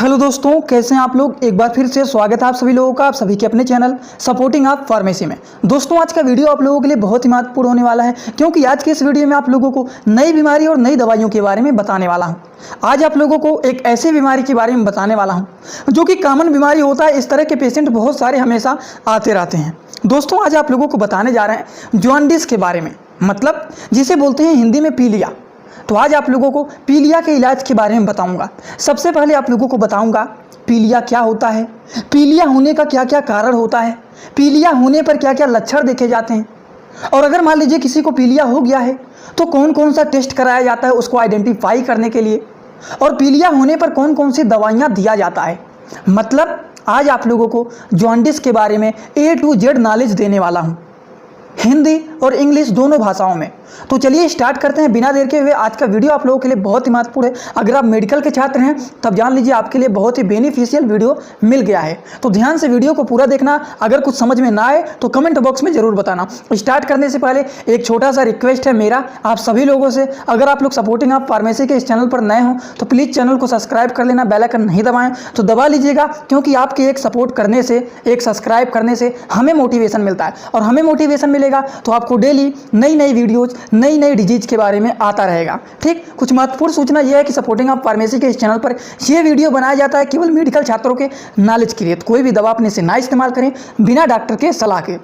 Hello दोस्तों, कैसे हैं आप लोग। एक बार फिर से स्वागत है आप सभी लोगों का, आप सभी के अपने चैनल सपोर्टिंग आप फार्मेसी में। दोस्तों, आज का वीडियो आप लोगों के लिए बहुत ही महत्वपूर्ण होने वाला है, क्योंकि आज के इस वीडियो में आप लोगों को नई बीमारी और नई दवाइयों के बारे में बताने वाला हूं। आज आप लोगों को एक ऐसी बीमारी के बारे में बताने वाला हूं जो कि कॉमन बीमारी होता है। इस तरह के पेशेंट बहुत सारे हमेशा आते रहते हैं। दोस्तों, आज आप लोगों को बताने जा रहे हैं जॉन्डिस के बारे में, मतलब जिसे बोलते हैं हिंदी में पीलिया। तो आज आप लोगों को पीलिया के इलाज के बारे में बताऊंगा। सबसे पहले आप लोगों को बताऊंगा पीलिया क्या होता है, पीलिया होने का क्या क्या कारण होता है, पीलिया होने पर क्या क्या लक्षण देखे जाते हैं, और अगर मान लीजिए किसी को पीलिया हो गया है तो कौन कौन सा टेस्ट कराया जाता है उसको आइडेंटिफाई करने के लिए, और पीलिया होने पर कौन कौन सी दवाइयाँ दिया जाता है। मतलब आज आप लोगों को जॉन्डिस के बारे में A to Z नॉलेज देने वाला हूँ, हिंदी और इंग्लिश दोनों भाषाओं में। तो चलिए स्टार्ट करते हैं बिना देर के हुए। आज का वीडियो आप लोगों के लिए बहुत ही महत्वपूर्ण है। अगर आप मेडिकल के छात्र हैं तब जान लीजिए आपके लिए बहुत ही बेनिफिशियल वीडियो मिल गया है। तो ध्यान से वीडियो को पूरा देखना। अगर कुछ समझ में ना आए तो कमेंट बॉक्स में जरूर बताना। स्टार्ट करने से पहले एक छोटा सा रिक्वेस्ट है मेरा आप सभी लोगों से, अगर आप लोग सपोर्टिंग आप फार्मेसी के इस चैनल पर नए हों तो प्लीज़ चैनल को सब्सक्राइब कर लेना। बेल आइकन नहीं दबाएं तो दबा लीजिएगा, क्योंकि आपके एक सपोर्ट करने से, एक सब्सक्राइब करने से हमें मोटिवेशन मिलता है, और हमें मोटिवेशन मिलेगा तो आपको डेली नई नई वीडियोज, नई नई डिजीज के बारे में आता रहेगा। ठीक, कुछ महत्वपूर्ण सूचना यह है कि सपोर्टिंग आप फार्मेसी के इस चैनल पर यह वीडियो बनाया जाता है केवल मेडिकल छात्रों के नॉलेज के लिए। तो कोई भी दवा अपने से ना इस्तेमाल करें बिना डॉक्टर के सलाह के।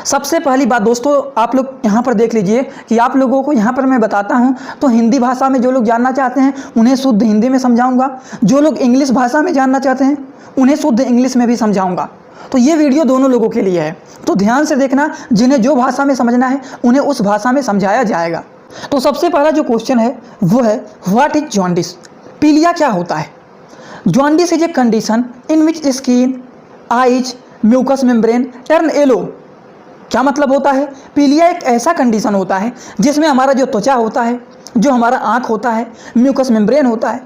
सबसे पहली बात दोस्तों, आप लोग यहाँ पर देख लीजिए कि आप लोगों को यहाँ पर मैं बताता हूँ तो हिंदी भाषा में जो लोग जानना चाहते हैं उन्हें शुद्ध हिंदी में समझाऊंगा, जो लोग इंग्लिश भाषा में जानना चाहते हैं उन्हें शुद्ध इंग्लिश में भी समझाऊंगा। तो ये वीडियो दोनों लोगों के लिए है, तो ध्यान से देखना। जिन्हें जो भाषा में समझना है उन्हें उस भाषा में समझाया जाएगा। तो सबसे पहला जो क्वेश्चन है वो है व्हाट इज जॉन्डिस। पीलिया क्या होता है। Jaundice is a condition in which skin, eyes, mucus membrane turn yellow. क्या मतलब होता है। पीलिया एक ऐसा कंडीशन होता है जिसमें हमारा जो त्वचा होता है, जो हमारा आँख होता है, म्यूकस मेम्ब्रेन होता है,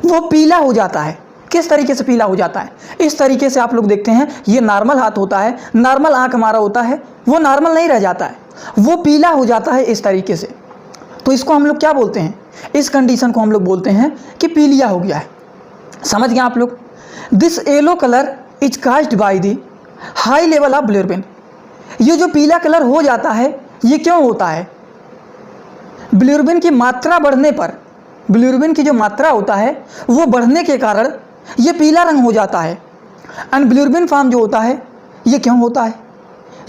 वो पीला हो जाता है। किस तरीके से पीला हो जाता है। इस तरीके से आप लोग देखते हैं ये नॉर्मल हाथ होता है, नॉर्मल आँख हमारा होता है, वो नॉर्मल नहीं रह जाता है, वो पीला हो जाता है इस तरीके से। तो इसको हम लोग क्या बोलते हैं, इस कंडीशन को हम लोग बोलते हैं कि पीलिया हो गया है। समझ गए आप लोग। This yellow colour is caused by the high level of bilirubin. ये जो पीला कलर हो जाता है ये क्यों होता है। बिलिरुबिन की मात्रा बढ़ने पर, बिलिरुबिन की जो मात्रा होता है वो बढ़ने के कारण ये पीला रंग हो जाता है। एंड बिलिरुबिन फॉर्म जो होता है ये क्यों होता है,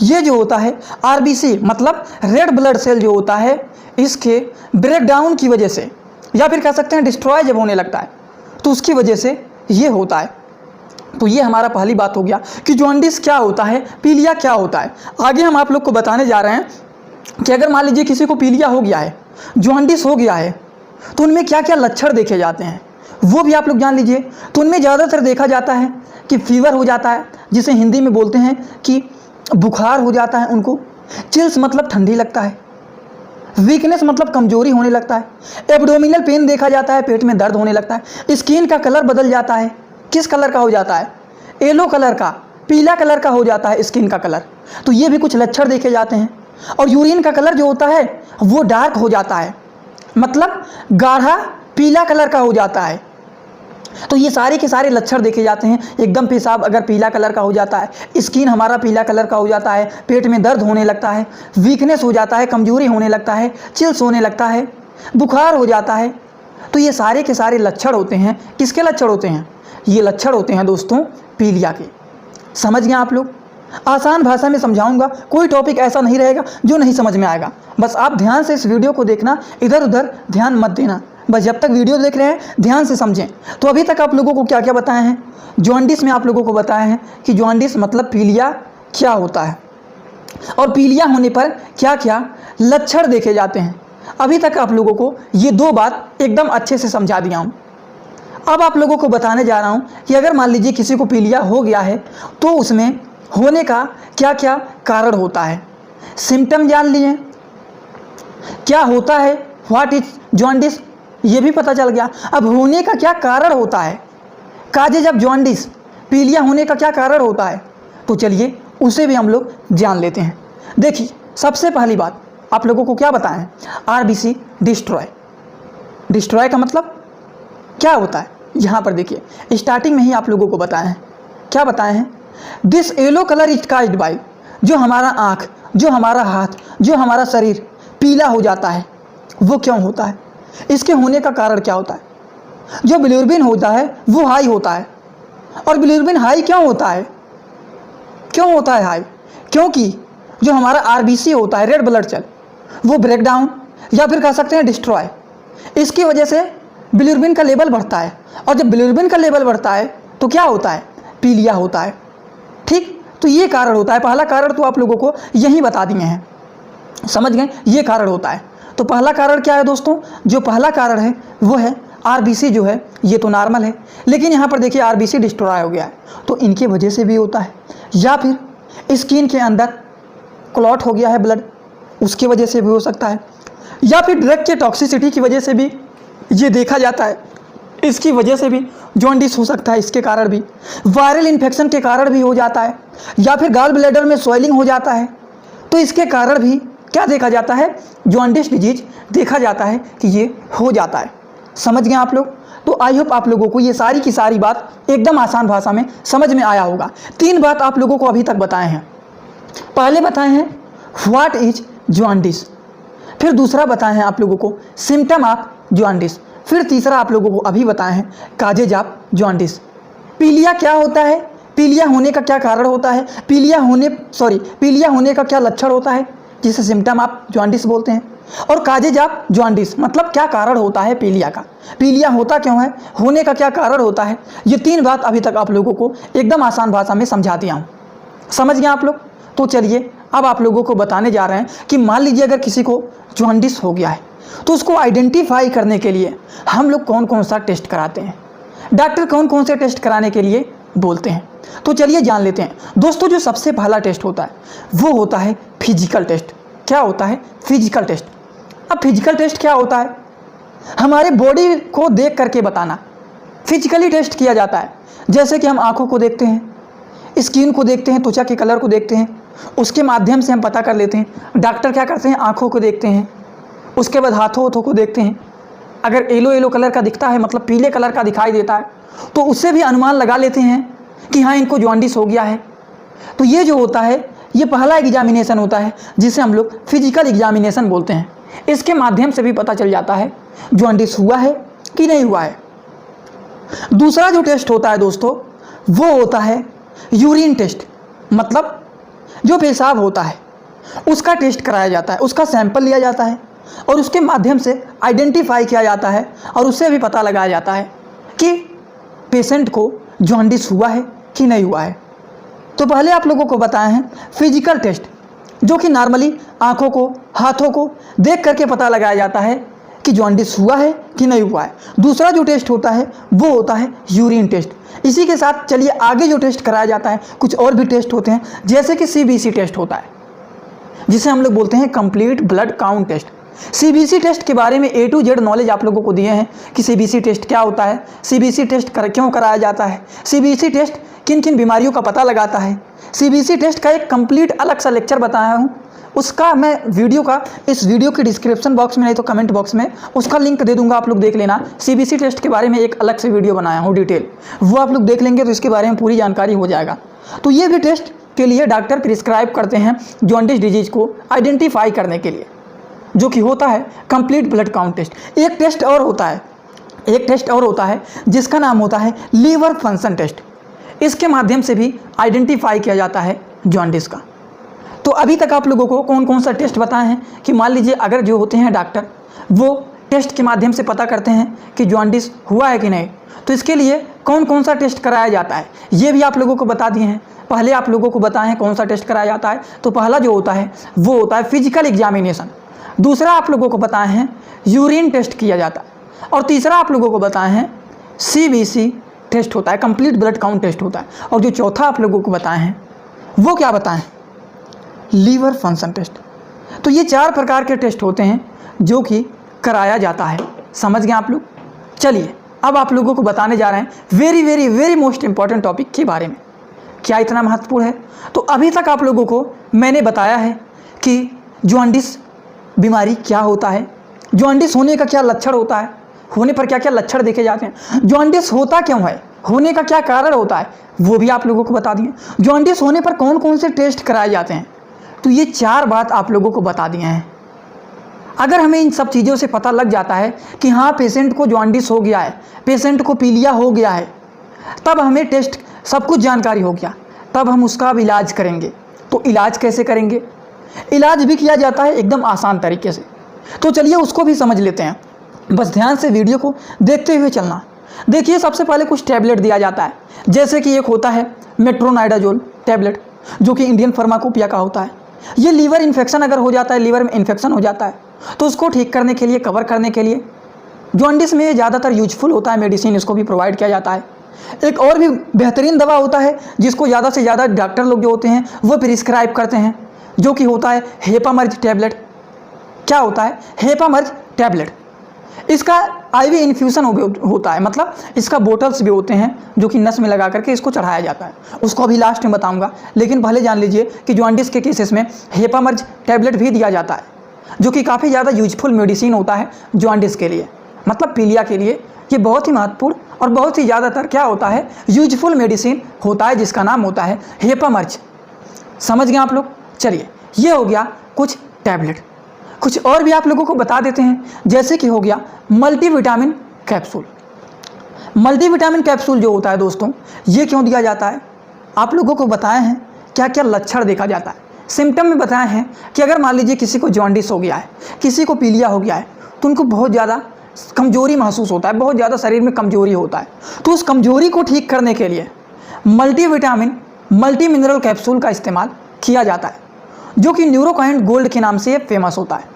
ये जो होता है आरबीसी मतलब रेड ब्लड सेल जो होता है इसके ब्रेकडाउन की वजह से, या फिर कह सकते हैं डिस्ट्रॉय जब होने लगता है तो उसकी वजह से ये होता है। तो ये हमारा पहली बात हो गया कि जॉन्डिस क्या होता है, पीलिया क्या होता है। आगे हम आप लोग को बताने जा रहे हैं कि अगर मान लीजिए किसी को पीलिया हो गया है, जॉन्डिस हो गया है, तो उनमें क्या क्या लक्षण देखे जाते हैं वो भी आप लोग जान लीजिए। तो उनमें ज़्यादातर देखा जाता है कि फीवर हो जाता है, जिसे हिंदी में बोलते हैं कि बुखार हो जाता है उनको, चिल्स मतलब ठंडी लगता है, वीकनेस मतलब कमजोरी होने लगता है, एब्डोमिनल पेन देखा जाता है, पेट में दर्द होने लगता है, स्किन का कलर बदल जाता है। किस कलर का हो जाता है, येलो कलर का, पीला कलर का हो जाता है स्किन का कलर। तो ये भी कुछ लक्षण देखे जाते हैं। और यूरिन का कलर जो होता है वो डार्क हो जाता है, मतलब गाढ़ा पीला कलर का हो जाता है। तो ये सारे के सारे लक्षण देखे जाते हैं। एकदम पेशाब अगर पीला कलर का हो जाता है, स्किन हमारा पीला कलर का हो जाता है, पेट में दर्द होने लगता है, वीकनेस हो जाता है, कमजोरी होने लगता है, चिल्स होने लगता है, बुखार हो जाता है। तो ये सारे के सारे लक्षण होते हैं। किसके लक्षण होते हैं, ये लक्षण होते हैं दोस्तों पीलिया के। समझ गए आप लोग। आसान भाषा में समझाऊंगा, कोई टॉपिक ऐसा नहीं रहेगा जो नहीं समझ में आएगा। बस आप ध्यान से इस वीडियो को देखना, इधर उधर ध्यान मत देना। बस जब तक वीडियो देख रहे हैं ध्यान से समझें। तो अभी तक आप लोगों को क्या क्या बताए हैं, जॉन्डिस में आप लोगों को बताया है कि जॉन्डिस मतलब पीलिया क्या होता है, और पीलिया होने पर क्या क्या लक्षण देखे जाते हैं। अभी तक आप लोगों को ये दो बात एकदम अच्छे से समझा दिया हूँ। अब आप लोगों को बताने जा रहा हूँ कि अगर मान लीजिए किसी को पीलिया हो गया है तो उसमें होने का क्या क्या कारण होता है। सिम्टम जान लिए, क्या होता है, व्हाट इज जॉन्डिस ये भी पता चल गया। अब होने का क्या कारण होता है, काजेज ऑफ जॉन्डिस, पीलिया होने का क्या कारण होता है, तो चलिए उसे भी हम लोग जान लेते हैं। देखिए सबसे पहली बात आप लोगों को क्या बताएं, आरबीसी डिस्ट्रॉय। डिस्ट्रॉय का मतलब क्या होता है, यहाँ पर देखिए स्टार्टिंग में ही आप लोगों को बताए हैं, क्या बताए हैं, this yellow colour is caused by, जो हमारा आँख, जो हमारा हाथ, जो हमारा शरीर पीला हो जाता है वो क्यों होता है, इसके होने का कारण क्या होता है। जो बिलिरुबिन होता है वो हाई होता है, और बिलिरुबिन हाई क्यों होता है, क्यों होता है हाई, क्योंकि जो हमारा आरबीसी होता है, रेड ब्लड सेल, वो ब्रेक डाउन या फिर कह सकते हैं डिस्ट्रॉय, इसकी वजह से बिलिरुबिन का लेवल बढ़ता है, और जब बिलिरुबिन का लेवल बढ़ता है तो क्या होता है, पीलिया होता है। ठीक, तो ये कारण होता है। पहला कारण तो आप लोगों को यही बता दिए हैं, समझ गए, ये कारण होता है। तो पहला कारण क्या है दोस्तों, जो पहला कारण है वो है आरबीसी जो है ये तो नॉर्मल है, लेकिन यहाँ पर देखिए आरबीसी डिस्ट्रॉय हो गया है, तो इनकी वजह से भी होता है, या फिर स्किन के अंदर क्लॉट हो गया है ब्लड, उसकी वजह से भी हो सकता है, या फिर ड्रग के टॉक्सिसिटी की वजह से भी ये देखा जाता है, इसकी वजह से भी जॉन्डिस हो सकता है, इसके कारण भी वायरल इन्फेक्शन के कारण भी हो जाता है, या फिर गॉल ब्लैडर में स्वेलिंग हो जाता है, तो इसके कारण भी क्या देखा जाता है, जॉन्डिस डिजीज देखा जाता है कि ये हो जाता है। समझ गए आप लोग। तो आई होप आप लोगों को ये सारी की सारी बात एकदम आसान भाषा में समझ में आया होगा। 3 बात आप लोगों को अभी तक बताए हैं। पहले बताए हैं व्हाट इज जॉन्डिस, फिर दूसरा बताए हैं आप लोगों को सिम्टम ऑफ जॉन्डिस, फिर तीसरा आप लोगों को अभी बताए हैं काजेज ऑफ जॉन्डिस। पीलिया क्या होता है, पीलिया होने का क्या कारण होता है, पीलिया होने का क्या लक्षण होता है जिसे सिम्टम ऑफ जॉन्डिस बोलते हैं, और काजेज ऑफ जॉन्डिस मतलब क्या कारण होता है पीलिया का, पीलिया होता क्यों है, होने का क्या कारण होता है। ये 3 बात अभी तक आप लोगों को एकदम आसान भाषा में समझा दिया हूँ। समझ गए आप लोग। तो चलिए अब आप लोगों को बताने जा रहे हैं कि मान लीजिए अगर किसी को जॉन्डिस हो गया है तो उसको आइडेंटिफाई करने के लिए हम लोग कौन कौन सा टेस्ट कराते हैं, डॉक्टर कौन कौन से टेस्ट कराने के लिए बोलते हैं। तो चलिए जान लेते हैं दोस्तों। जो सबसे पहला टेस्ट होता है वो होता है फिजिकल टेस्ट। क्या होता है, फिजिकल टेस्ट। अब फिजिकल टेस्ट क्या होता है, हमारे बॉडी को देख करके बताना, फिजिकली टेस्ट किया जाता है। जैसे कि हम आंखों को देखते हैं, स्किन को देखते हैं, त्वचा के कलर को देखते हैं, उसके माध्यम से हम पता कर लेते हैं। डॉक्टर क्या करते हैं, आंखों को देखते हैं, उसके बाद हाथों को देखते हैं। अगर येलो कलर का दिखता है मतलब पीले कलर का दिखाई देता है तो उससे भी अनुमान लगा लेते हैं कि हाँ इनको जॉन्डिस हो गया है। तो ये जो होता है ये पहला एग्जामिनेशन होता है जिसे हम लोग फिजिकल एग्जामिनेशन बोलते हैं। इसके माध्यम से भी पता चल जाता है जॉन्डिस हुआ है कि नहीं हुआ है। दूसरा जो टेस्ट होता है दोस्तों वो होता है यूरिन टेस्ट, मतलब जो पेशाब होता है उसका टेस्ट कराया जाता है, उसका सैंपल लिया जाता है और उसके माध्यम से आइडेंटिफाई किया जाता है और उससे भी पता लगाया जाता है कि पेशेंट को जॉन्डिस हुआ है कि नहीं हुआ है। तो पहले आप लोगों को बताए हैं फिजिकल टेस्ट, जो कि नॉर्मली आंखों को, हाथों को देख करके पता लगाया जाता है कि जॉन्डिस हुआ है कि नहीं हुआ है। दूसरा जो टेस्ट होता है वो होता है यूरिन टेस्ट। इसी के साथ चलिए आगे जो टेस्ट कराया जाता है कुछ और भी टेस्ट होते हैं, जैसे कि सीबीसी टेस्ट होता है जिसे हम लोग बोलते हैं complete blood count test. CBC test के बारे में A to Z नॉलेज आप लोगों को दिए हैं कि सीबीसी टेस्ट क्या होता है, सीबीसी टेस्ट क्यों कराया जाता है, सीबीसी टेस्ट किन किन बीमारियों का पता लगाता है। सीबीसी टेस्ट का एक कंप्लीट अलग सा लेक्चर बताया हूँ, उसका मैं वीडियो का इस वीडियो के डिस्क्रिप्शन बॉक्स में नहीं तो कमेंट बॉक्स में उसका लिंक दे दूंगा, आप लोग देख लेना। सीबीसी टेस्ट के बारे में एक अलग से वीडियो बनाया हूँ डिटेल, वो आप लोग देख लेंगे तो इसके बारे में पूरी जानकारी हो जाएगा। तो ये भी टेस्ट के लिए डॉक्टर प्रिस्क्राइब करते हैं जॉन्डिस डिजीज को आइडेंटिफाई करने के लिए, जो कि होता है कंप्लीट ब्लड काउंट टेस्ट। एक टेस्ट और होता है जिसका नाम होता है लीवर फंक्शन टेस्ट। इसके माध्यम से भी आइडेंटिफाई किया जाता है जॉन्डिस का। तो अभी तक आप लोगों को कौन कौन सा टेस्ट बताए हैं कि मान लीजिए अगर जो होते हैं डॉक्टर वो टेस्ट के माध्यम से पता करते हैं कि जॉन्डिस हुआ है कि नहीं, तो इसके लिए कौन कौन सा टेस्ट कराया जाता है ये भी आप लोगों को बता दिए हैं। पहले आप लोगों को बताएं हैं कौन सा टेस्ट कराया जाता है, तो पहला जो होता है वो होता है फिजिकल एग्जामिनेशन। दूसरा आप लोगों को बताए हैं यूरिन टेस्ट किया जाता है, और तीसरा आप लोगों को बताए हैं सीबीसी टेस्ट होता है, कंप्लीट ब्लड काउंट टेस्ट होता है, और जो चौथा आप लोगों को बताए हैं वो क्या बताएं, लीवर फंक्शन टेस्ट। तो ये 4 प्रकार के टेस्ट होते हैं जो कि कराया जाता है। समझ गए आप लोग। चलिए अब आप लोगों को बताने जा रहे हैं very very very most important topic के बारे में। क्या इतना महत्वपूर्ण है? तो अभी तक आप लोगों को मैंने बताया है कि जॉन्डिस बीमारी क्या होता है, जॉन्डिस होने का क्या लक्षण होता है, होने पर क्या क्या लक्षण देखे जाते हैं, जॉन्डिस होता क्यों है, होने का क्या कारण होता है, वो भी आप लोगों को बता दिए। जॉन्डिस होने पर कौन कौन से टेस्ट कराए जाते हैं, तो ये 4 बात आप लोगों को बता दिए हैं। अगर हमें इन सब चीज़ों से पता लग जाता है कि हाँ पेशेंट को जॉन्डिस हो गया है, पेशेंट को पीलिया हो गया है, तब हमें टेस्ट सब कुछ जानकारी हो गया, तब हम उसका अब इलाज करेंगे। तो इलाज कैसे करेंगे, इलाज भी किया जाता है एकदम आसान तरीके से। तो चलिए उसको भी समझ लेते हैं, बस ध्यान से वीडियो को देखते हुए चलना। देखिए सबसे पहले कुछ टैबलेट दिया जाता है, जैसे कि एक होता है मेट्रोनाइडाजोल टैबलेट, जो कि इंडियन फार्माकोपिया का होता है। ये लीवर इन्फेक्शन अगर हो जाता है, लीवर में इन्फेक्शन हो जाता है, तो उसको ठीक करने के लिए, कवर करने के लिए जॉन्डिस में ज़्यादातर यूजफुल होता है मेडिसिन, इसको भी प्रोवाइड किया जाता है। एक और भी बेहतरीन दवा होता है जिसको ज़्यादा से ज़्यादा डॉक्टर लोग जो होते हैं वो प्रिस्क्राइब करते हैं, जो कि होता है हेपामर्ज टैबलेट। क्या होता है, हेपामर्ज टैबलेट। इसका आईवी इन्फ्यूज़न होता है, मतलब इसका बोटल्स भी होते हैं जो कि नस में लगा करके इसको चढ़ाया जाता है, उसको अभी लास्ट में बताऊंगा। लेकिन पहले जान लीजिए कि जॉन्डिस के केसेस में हेपामर्ज टैबलेट भी दिया जाता है, जो कि काफ़ी ज़्यादा यूजफुल मेडिसिन होता है जॉन्डिस के लिए, मतलब पीलिया के लिए। ये बहुत ही महत्वपूर्ण और बहुत ही ज़्यादातर क्या होता है, यूजफुल मेडिसिन होता है, जिसका नाम होता है हेपामर्ज। समझ गए आप लोग। चलिए ये हो गया कुछ टैबलेट। कुछ और भी आप लोगों को बता देते हैं, जैसे कि हो गया मल्टीविटामिन कैप्सूल। मल्टीविटामिन कैप्सूल जो होता है दोस्तों, ये क्यों दिया जाता है, आप लोगों को बताए हैं क्या क्या लक्षण देखा जाता है, सिम्टम में बताए हैं कि अगर मान लीजिए किसी को जॉन्डिस हो गया है, किसी को पीलिया हो गया है, तो उनको बहुत ज़्यादा कमजोरी महसूस होता है, बहुत ज़्यादा शरीर में कमजोरी होता है। तो उस कमजोरी को ठीक करने के लिए मल्टीविटामिन मल्टी मिनरल कैप्सूल का इस्तेमाल किया जाता है, जो कि न्यूरोकाइंड गोल्ड के नाम से फेमस होता है।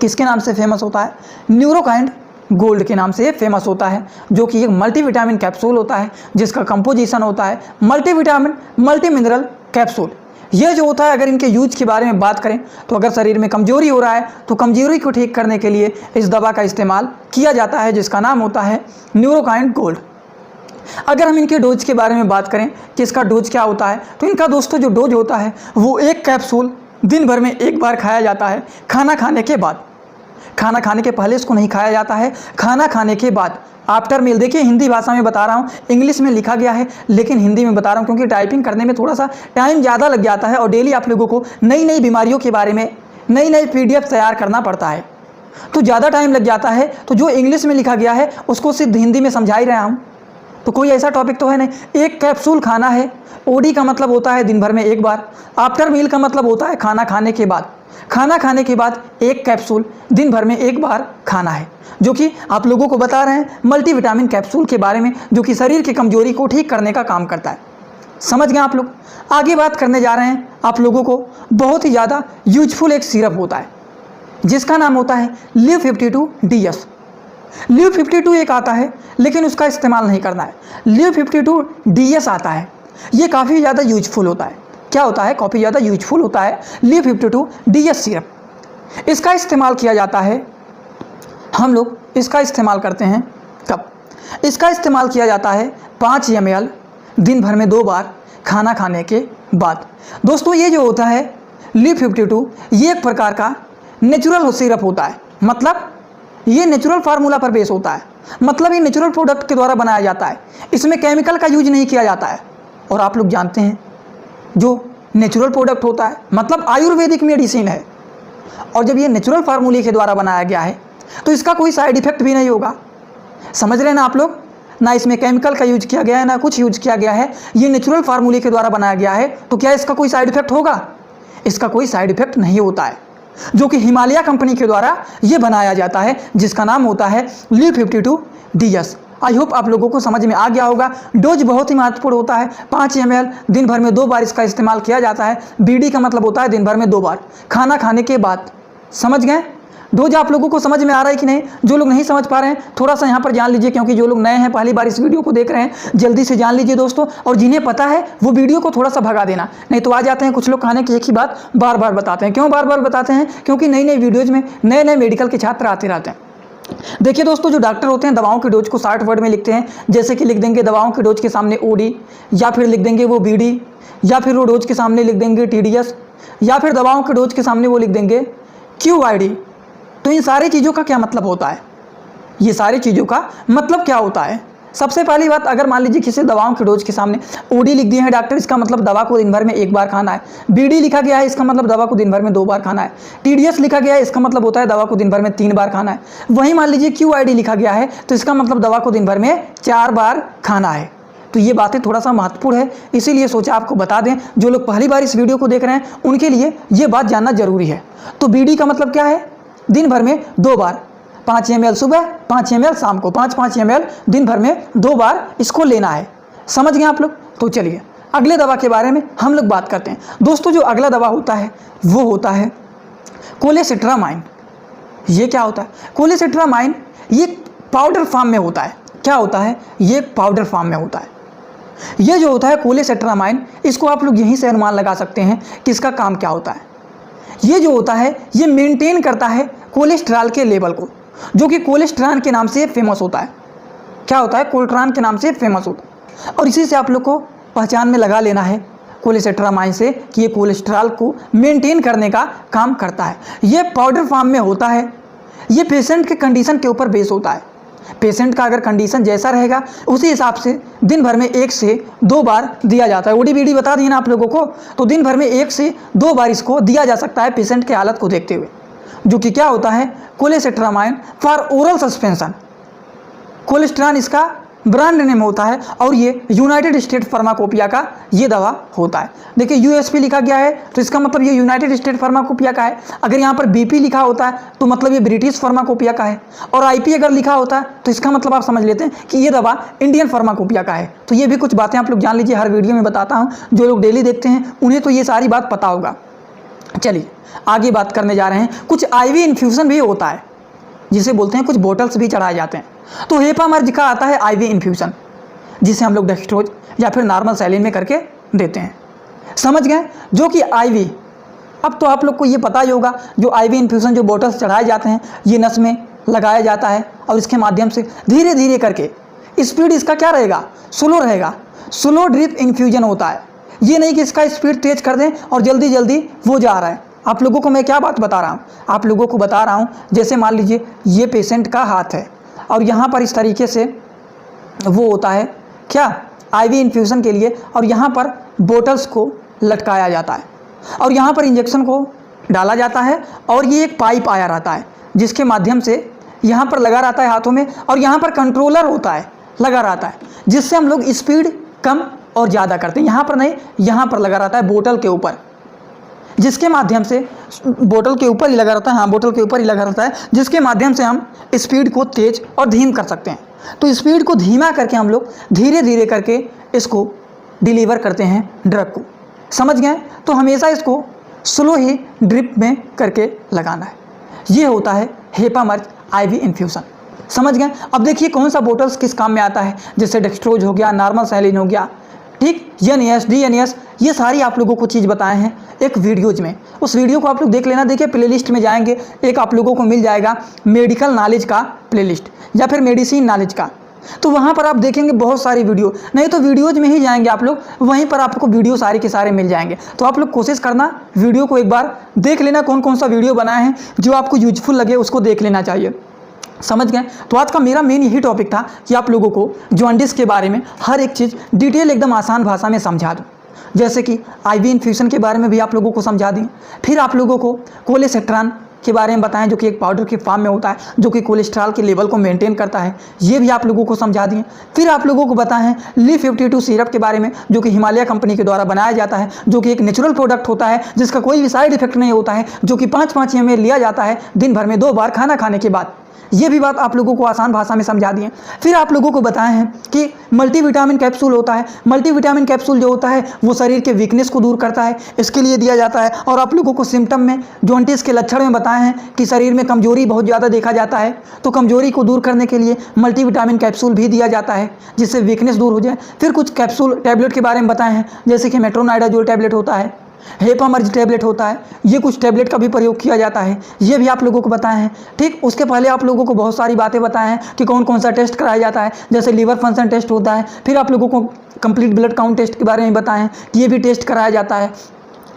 किसके नाम से फेमस होता है, न्यूरोकाइंड गोल्ड के नाम से फेमस होता है, जो कि एक मल्टीविटामिन कैप्सूल होता है जिसका कंपोजिशन होता है मल्टीविटामिन मल्टी मिनरल कैप्सूल। ये जो होता है, अगर इनके यूज के बारे में बात करें तो अगर शरीर में कमजोरी हो रहा है तो कमजोरी को ठीक करने के लिए इस दवा का इस्तेमाल किया जाता है, जिसका नाम होता है न्यूरोकाइंड गोल्ड। अगर हम इनके डोज के बारे में बात करें कि इसका डोज क्या होता है, तो इनका दोस्तों जो डोज होता है वो 1 कैप्सूल दिन भर में 1 बार खाया जाता है, खाना खाने के बाद। खाना खाने के पहले इसको नहीं खाया जाता है, खाना खाने के बाद, आफ्टर मील। देखिए हिंदी भाषा में बता रहा हूँ, इंग्लिश में लिखा गया है लेकिन हिंदी में बता रहा हूँ, क्योंकि टाइपिंग करने में थोड़ा सा टाइम ज़्यादा लग जाता है और डेली आप लोगों को नई नई बीमारियों के बारे में नई नई PDF तैयार करना पड़ता है, तो ज़्यादा टाइम लग जाता है। तो जो इंग्लिश में लिखा गया है उसको सिर्फ हिंदी में समझा ही रहा हूँ, तो कोई ऐसा टॉपिक तो है नहीं। 1 कैप्सूल खाना है, OD का मतलब होता है दिन भर में 1 बार, आफ्टर मील का मतलब होता है खाना खाने के बाद। खाना खाने के बाद 1 कैप्सूल दिन भर में 1 बार खाना है, जो कि आप लोगों को बता रहे हैं मल्टीविटामिन कैप्सूल के बारे में, जो कि शरीर की कमजोरी को ठीक करने का काम करता है। समझ गए आप लोग। आगे बात करने जा रहे हैं आप लोगों को, बहुत ही ज़्यादा यूजफुल एक सिरप होता है जिसका नाम होता है LIV52DS। LIV52 एक आता है लेकिन उसका इस्तेमाल नहीं करना है, LIV52DS आता है। ये काफ़ी ज़्यादा यूजफुल होता है। क्या होता है, काफ़ी ज़्यादा यूजफुल होता है LIV52DS सिरप। इसका इस्तेमाल किया जाता है, हम लोग इसका इस्तेमाल करते हैं कब, इसका इस्तेमाल किया जाता है 5 ml दिन भर में 2 बार खाना खाने के बाद। दोस्तों ये जो होता है LIV52, ये एक प्रकार का नेचुरल सिरप होता है, मतलब ये नेचुरल फार्मूला पर बेस होता है, मतलब ये नेचुरल प्रोडक्ट के द्वारा बनाया जाता है, इसमें केमिकल का यूज नहीं किया जाता है। और आप लोग जानते हैं जो नेचुरल प्रोडक्ट होता है मतलब आयुर्वेदिक मेडिसिन है, और जब ये नेचुरल फार्मूले के द्वारा बनाया गया है तो इसका कोई साइड इफेक्ट भी नहीं होगा। समझ रहे हैं ना आप लोग, ना इसमें केमिकल का यूज किया गया है ना कुछ यूज किया गया है, ये नेचुरल फार्मूले के द्वारा बनाया गया है, तो क्या इसका कोई साइड इफेक्ट होगा, इसका कोई साइड इफेक्ट नहीं होता है, जो कि हिमालय कंपनी के द्वारा ये बनाया जाता है, जिसका नाम होता है LIV52DS। आई होप आप लोगों को समझ में आ गया होगा। डोज बहुत ही महत्वपूर्ण होता है, 5 ml दिन भर में 2 बार इसका इस्तेमाल किया जाता है। BD का मतलब होता है दिन भर में 2 बार खाना खाने के बाद। समझ गए, डोज आप लोगों को समझ में आ रहा है कि नहीं। जो लोग नहीं समझ पा रहे हैं थोड़ा सा यहाँ पर जान लीजिए, क्योंकि जो लोग नए हैं पहली बार इस वीडियो को देख रहे हैं जल्दी से जान लीजिए दोस्तों, और जिन्हें पता है वो वीडियो को थोड़ा सा भगा देना, नहीं तो आ जाते हैं कुछ लोग खाने की एक ही बात बार बार बताते हैं। क्यों बार बार बताते हैं, क्योंकि नई नई वीडियोज़ में नए नए मेडिकल के छात्र आते रहते हैं। देखिए दोस्तों, जो डॉक्टर होते हैं दवाओं के डोज को 60 वर्ड में लिखते हैं, जैसे कि लिख देंगे दवाओं के डोज के सामने OD, या फिर लिख देंगे वो BD, या फिर वो डोज के सामने लिख देंगे TDS, या फिर दवाओं के डोज के सामने वो लिख देंगे QID। तो इन सारी चीज़ों का क्या मतलब होता है, ये सारी चीज़ों का मतलब क्या होता है। सबसे पहली बात, अगर मान लीजिए किसी दवाओं की डोज के सामने ओडी लिख दिए हैं डॉक्टर, इसका मतलब दवा को दिन भर में 1 बार खाना है। बीडी लिखा गया है, इसका मतलब दवा को दिन भर में 2 बार खाना है। टीडीएस लिखा गया है, इसका मतलब होता है दवा को दिन भर में 3 बार खाना है। वहीं मान लीजिए क्यूआईडी लिखा गया है, तो इसका मतलब दवा को दिन भर में 4 बार खाना है। तो ये बातें थोड़ा सा महत्वपूर्ण है, इसीलिए सोचा आपको बता दें। जो लोग पहली बार इस वीडियो को देख रहे हैं उनके लिए ये बात जानना जरूरी है। तो बीडी का मतलब क्या है, दिन भर में 2 बार, 5 ml सुबह, 5 ml शाम को, 5-5 ml दिन भर में 2 बार इसको लेना है। समझ गए आप लोग। तो चलिए अगले दवा के बारे में हम लोग बात करते हैं। दोस्तों जो अगला दवा होता है वो होता है कोलेसिट्रामाइन। ये क्या होता है? कोलेसिट्रामाइन ये पाउडर फॉर्म में होता है। क्या होता है? ये पाउडर फॉर्म में होता है। ये जो होता है कोलेसिट्रामाइन, इसको आप लोग यहीं से अनुमान लगा सकते हैं कि इसका काम क्या होता है। ये जो होता है ये मेंटेन करता है कोलेस्ट्रॉल के लेवल को, जो कि कोलेस्ट्रॉल के नाम से फेमस होता है। क्या होता है? कोलेस्ट्रॉल के नाम से फेमस होता है। और इसी से आप लोग को पहचान में लगा लेना है कोलेसिट्रामाइन से कि ये कोलेस्ट्रॉल को मेंटेन करने का काम करता है। ये पाउडर फॉर्म में होता है। ये पेशेंट के कंडीशन के ऊपर बेस होता है। पेशेंट का अगर कंडीशन जैसा रहेगा उसी हिसाब से दिन भर में 1 से 2 बार दिया जाता है। ओडीबीडी बता दिए ना आप लोगों को, तो दिन भर में 1 से 2 बार इसको दिया जा सकता है पेशेंट के हालत को देखते हुए, जो कि क्या होता है कोलेसिट्रामाइन फॉर ओरल सस्पेंशन। कोलेस्ट्रॉल इसका ब्रांड नेम होता है और ये यूनाइटेड स्टेट फार्माकोपिया का ये दवा होता है। देखिए यूएसपी लिखा गया है तो इसका मतलब ये यूनाइटेड स्टेट फार्माकोपिया का है। अगर यहाँ पर बीपी लिखा होता है तो मतलब ये ब्रिटिश फार्माकोपिया का है, और आईपी अगर लिखा होता है तो इसका मतलब आप समझ लेते हैं कि ये दवा इंडियन फार्माकोपिया का है। तो ये भी कुछ बातें आप लोग जान लीजिए, हर वीडियो में बताता हूँ। जो लोग डेली देखते हैं उन्हें तो ये सारी बात पता होगा। चलिए आगे बात करने जा रहे हैं। कुछ आईवी इन्फ्यूज़न भी होता है, जिसे बोलते हैं कुछ बोटल्स भी चढ़ाए जाते हैं। तो हेपामर्ज का आता है आईवी इन्फ्यूज़न, जिसे हम लोग डेक्स्ट्रोज या फिर नॉर्मल सैलिन में करके देते हैं। समझ गए? जो कि आईवी, अब तो आप लोग को ये पता ही होगा, जो आईवी इन्फ्यूज़न जो बोटल्स चढ़ाए जाते हैं ये नस में लगाया जाता है और इसके माध्यम से धीरे धीरे करके स्पीड इसका क्या रहेगा, स्लो रहेगा। स्लो ड्रिप इन्फ्यूजन होता है। ये नहीं कि इसका स्पीड तेज कर दें और जल्दी जल्दी वो जा रहा है। आप लोगों को मैं क्या बात बता रहा हूँ, आप लोगों को बता रहा हूँ जैसे मान लीजिए ये पेशेंट का हाथ है और यहाँ पर इस तरीके से वो होता है क्या, आईवी इन्फ्यूज़न के लिए, और यहाँ पर बोटल्स को लटकाया जाता है और यहाँ पर इंजेक्शन को डाला जाता है और ये एक पाइप आया रहता है जिसके माध्यम से यहाँ पर लगा रहता है हाथों में, और यहाँ पर कंट्रोलर होता है लगा रहता है, जिससे हम लोग स्पीड कम और ज़्यादा करते हैं। यहाँ पर नहीं, यहाँ पर लगा रहता है बोतल के ऊपर, जिसके माध्यम से बोतल के ऊपर ही लगा रहता है, हाँ बोतल के ऊपर ही लगा रहता है, जिसके माध्यम से हम स्पीड को तेज और धीम कर सकते हैं। तो स्पीड को धीमा करके हम लोग धीरे धीरे करके इसको डिलीवर करते हैं ड्रग को। समझ गए? तो हमेशा इसको स्लो ही ड्रिप में करके लगाना है। ये होता है हेपामर्ज आईवी इन्फ्यूज़न। समझ गए? अब देखिए कौन सा बोटल्स किस काम में आता है, जैसे डेक्स्ट्रोज हो गया, नॉर्मल सैलिन हो गया, ठीक, एनएस डीएनएस, ये सारी आप लोगों को चीज़ बताए हैं एक वीडियोज में। उस वीडियो को आप लोग देख लेना। देखिए प्लेलिस्ट में जाएंगे, एक आप लोगों को मिल जाएगा मेडिकल नॉलेज का प्लेलिस्ट या फिर मेडिसिन नॉलेज का, तो वहाँ पर आप देखेंगे बहुत सारी वीडियो। नहीं तो वीडियोज में ही जाएंगे आप लोग, वहीं पर आपको वीडियो सारे के सारे मिल जाएंगे। तो आप लोग कोशिश करना वीडियो को एक बार देख लेना, कौन कौन सा वीडियो बनाए हैं जो आपको यूजफुल लगे उसको देख लेना चाहिए। समझ गए? तो आज का मेरा मेन यही टॉपिक था कि आप लोगों को जॉन्डिस के बारे में हर एक चीज़ डिटेल एकदम आसान भाषा में समझा दूँ। जैसे कि आईवी इन्फ्यूज़न के बारे में भी आप लोगों को समझा दी, फिर आप लोगों को कोलेसेट्रॉन के बारे में बताएं जो कि एक पाउडर के फॉर्म में होता है, जो कि कोलेस्ट्रॉल के लेवल को मेंटेन करता है, ये भी आप लोगों को समझा दिए। फिर आप लोगों को बताएं ली-52 सिरप के बारे में, जो कि हिमालय कंपनी के द्वारा बनाया जाता है, जो कि एक नेचुरल प्रोडक्ट होता है जिसका कोई भी साइड इफेक्ट नहीं होता है, जो कि 5-5 ml लिया जाता है दिन भर में 2 बार खाना खाने के बाद। ये भी बात आप लोगों को आसान भाषा में समझा दिए। फिर आप लोगों को बताए हैं कि मल्टीविटामिन कैप्सूल होता है। मल्टीविटामिन कैप्सूल जो होता है वो शरीर के वीकनेस को दूर करता है, इसके लिए दिया जाता है। और आप लोगों को सिम्टम में जॉन्डिस के लक्षण में बताए हैं कि शरीर में कमजोरी बहुत ज़्यादा देखा जाता है, तो कमजोरी को दूर करने के लिए मल्टीविटामिन कैप्सूल भी दिया जाता है जिससे वीकनेस दूर हो जाए। फिर कुछ कैप्सूल टैबलेट के बारे में बताए हैं, जैसे कि मेट्रोनाइडाजोल टैबलेट होता है, हेपामर्ज टैबलेट होता है, ये कुछ टैबलेट का भी प्रयोग किया जाता है, ये भी आप लोगों को बताए हैं। ठीक, उसके पहले आप लोगों को बहुत सारी बातें बताए हैं कि कौन कौन सा टेस्ट कराया जाता है, जैसे लीवर फंक्शन टेस्ट होता है। फिर आप लोगों को कंप्लीट ब्लड काउंट टेस्ट के बारे में बताएं कि ये भी टेस्ट कराया जाता है।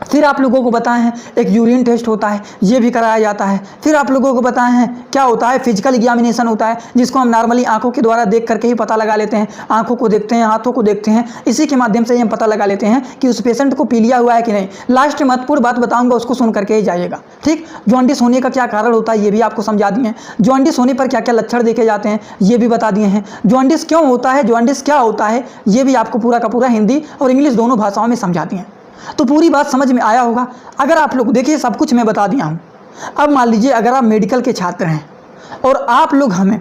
फिर आप लोगों को बताए हैं एक यूरिन टेस्ट होता है, ये भी कराया जाता है। फिर आप लोगों को बताए हैं क्या होता है, फिजिकल एग्जामिनेशन होता है, जिसको हम नॉर्मली आंखों के द्वारा देख करके ही पता लगा लेते हैं। आंखों को देखते हैं, हाथों को देखते हैं, इसी के माध्यम से हम पता लगा लेते हैं कि उस पेशेंट को पीलिया हुआ है कि नहीं। लास्ट में महत्वपूर्ण बात बताऊंगा, उसको सुन करके ही जाइएगा, ठीक। जॉन्डिस होने का क्या कारण होता है ये भी आपको समझा दिए हैं। जॉन्डिस होने पर क्या क्या लक्षण देखे जाते हैं ये भी बता दिए हैं। जॉन्डिस क्यों होता है, जॉन्डिस क्या होता है, ये भी आपको पूरा का पूरा हिंदी और इंग्लिश दोनों भाषाओं में समझा दिए हैं। तो पूरी बात समझ में आया होगा। अगर आप लोग देखिए सब कुछ मैं बता दिया हूँ। अब मान लीजिए अगर आप मेडिकल के छात्र हैं और आप लोग हमें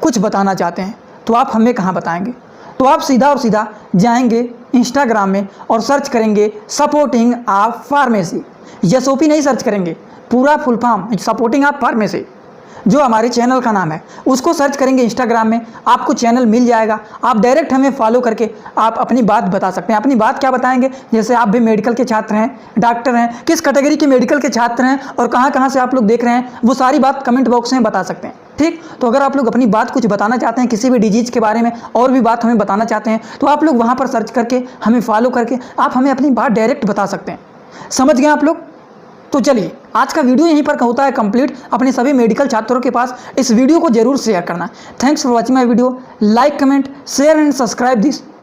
कुछ बताना चाहते हैं तो आप हमें कहाँ बताएंगे? तो आप सीधा और सीधा जाएंगे इंस्टाग्राम में और सर्च करेंगे सपोर्टिंग आप फार्मेसी। एसओपी नहीं सर्च करेंगे, पूरा फुल फॉर्म सपोर्टिंग आप फार्मेसी जो हमारे चैनल का नाम है उसको सर्च करेंगे इंस्टाग्राम में, आपको चैनल मिल जाएगा। आप डायरेक्ट हमें फॉलो करके आप अपनी बात बता सकते हैं। अपनी बात क्या बताएंगे, जैसे आप भी मेडिकल के छात्र हैं, डॉक्टर हैं, किस कैटेगरी के मेडिकल के छात्र हैं और कहाँ कहाँ से आप लोग देख रहे हैं, वो सारी बात कमेंट बॉक्स में बता सकते हैं, ठीक। तो अगर आप लोग अपनी बात कुछ बताना चाहते हैं किसी भी डिजीज़ के बारे में और भी बात हमें बताना चाहते हैं तो आप लोग वहाँ पर सर्च करके हमें फॉलो करके आप हमें अपनी बात डायरेक्ट बता सकते हैं। समझ गए आप लोग? तो चलिए आज का वीडियो यहीं पर होता है कंप्लीट। अपने सभी मेडिकल छात्रों के पास इस वीडियो को जरूर शेयर करना। Thanks for watching my video. Like, comment, share and subscribe this